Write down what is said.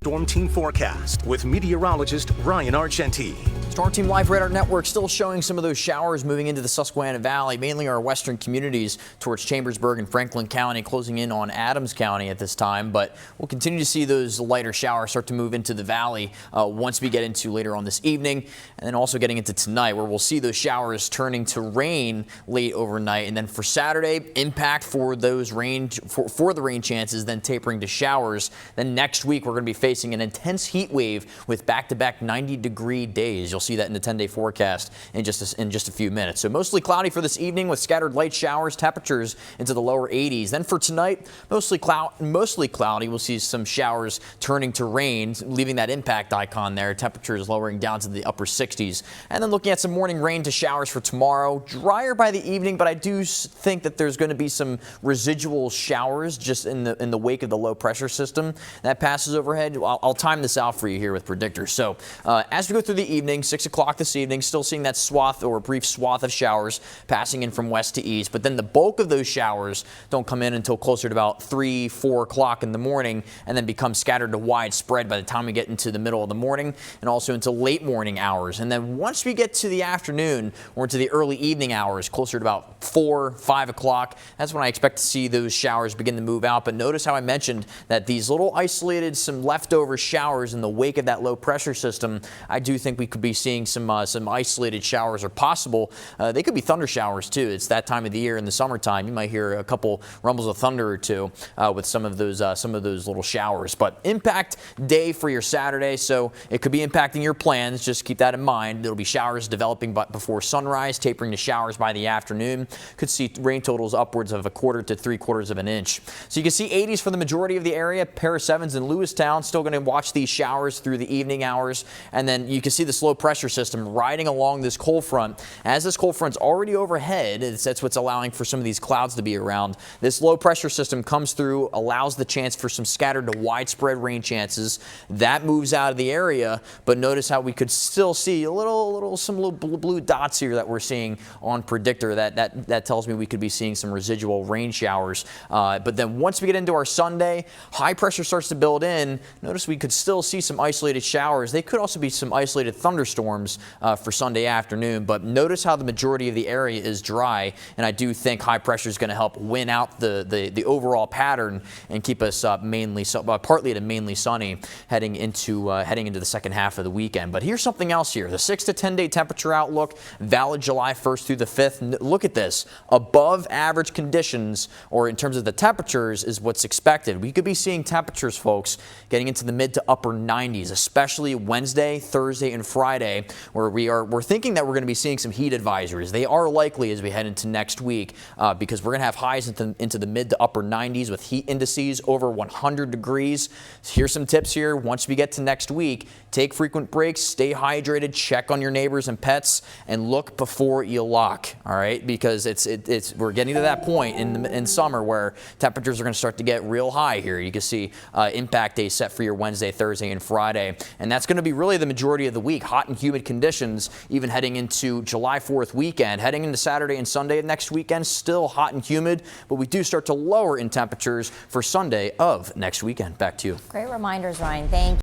Storm Team Forecast with meteorologist Ryan Argenti. Storm Team Live Radar Network still showing some of those showers moving into the Susquehanna Valley, mainly our western communities towards Chambersburg and Franklin County, closing in on Adams County at this time. But we'll continue to see those lighter showers start to move into the valley once we get into later on this evening, and then also getting into tonight, where we'll see those showers turning to rain late overnight. And then for Saturday, impact for those rain for the rain chances, then tapering to showers. Then next week, we're going to be facing an intense heat wave with back-to-back 90-degree days. You'll see that in the 10-day forecast in just a few minutes. So mostly cloudy for this evening with scattered light showers, temperatures into the lower 80s. Then for tonight, mostly cloudy. We'll see some showers turning to rain, leaving that impact icon there. Temperatures lowering down to the upper 60s. And then looking at some morning rain to showers for tomorrow. Drier by the evening, but I do think that there's going to be some residual showers just in the wake of the low pressure system that passes overhead. I'll time this out for you here with predictors. So as we go through the evening, 6 o'clock this evening, still seeing that swath or brief swath of showers passing in from west to east. But then the bulk of those showers don't come in until closer to about 3, 4 o'clock in the morning, and then become scattered to widespread by the time we get into the middle of the morning and also into late morning hours. And then once we get to the afternoon or into the early evening hours, closer to about 4, 5 o'clock, that's when I expect to see those showers begin to move out. But notice how I mentioned that these little isolated, some leftover showers in the wake of that low pressure system, I do think we could be seeing some isolated showers are possible. They could be thunder showers too. It's that time of the year in the summertime. You might hear a couple rumbles of thunder or two with some of those little showers. But impact day for your Saturday, so it could be impacting your plans. Just keep that in mind. There'll be showers developing before sunrise, tapering to showers by the afternoon. Could see rain totals upwards of 1/4 to 3/4 of an inch. So you can see 80s for the majority of the area. Pair of 7s in Lewistown. Still going to watch these showers through the evening hours, and then you can see this low pressure system riding along this cold front. As this cold front's already overhead, that's what's allowing for some of these clouds to be around. This low pressure system comes through, allows the chance for some scattered to widespread rain chances. That moves out of the area, but notice how we could still see some little blue dots here that we're seeing on predictor. That tells me we could be seeing some residual rain showers. But then once we get into our Sunday, high pressure starts to build in. Notice we could still see some isolated showers. They could also be some isolated thunderstorms for Sunday afternoon, but notice how the majority of the area is dry, and I do think high pressure is going to help win out the overall pattern and keep us partly to mainly sunny heading into the second half of the weekend. But here's something else here: the 6 to 10 day temperature outlook, valid July 1st through the 5th. Look at this: above average conditions, or in terms of the temperatures, is what's expected. We could be seeing temperatures, folks, getting into the mid to upper 90s, especially Wednesday, Thursday, and Friday, where we're thinking that we're going to be seeing some heat advisories. They are likely as we head into next week because we're going to have highs into the mid to upper 90s with heat indices over 100 degrees. Here's some tips here. Once we get to next week, take frequent breaks, stay hydrated, check on your neighbors and pets, and look before you lock. All right, because we're getting to that point in summer where temperatures are going to start to get real high here. You can see impact days set for your Wednesday, Thursday, and Friday, and that's going to be really the majority of the week. Hot and humid conditions even heading into July 4th weekend. Heading into Saturday and Sunday next weekend, still hot and humid, but we do start to lower in temperatures for Sunday of next weekend. Back to you. Great reminders, Ryan. Thank you.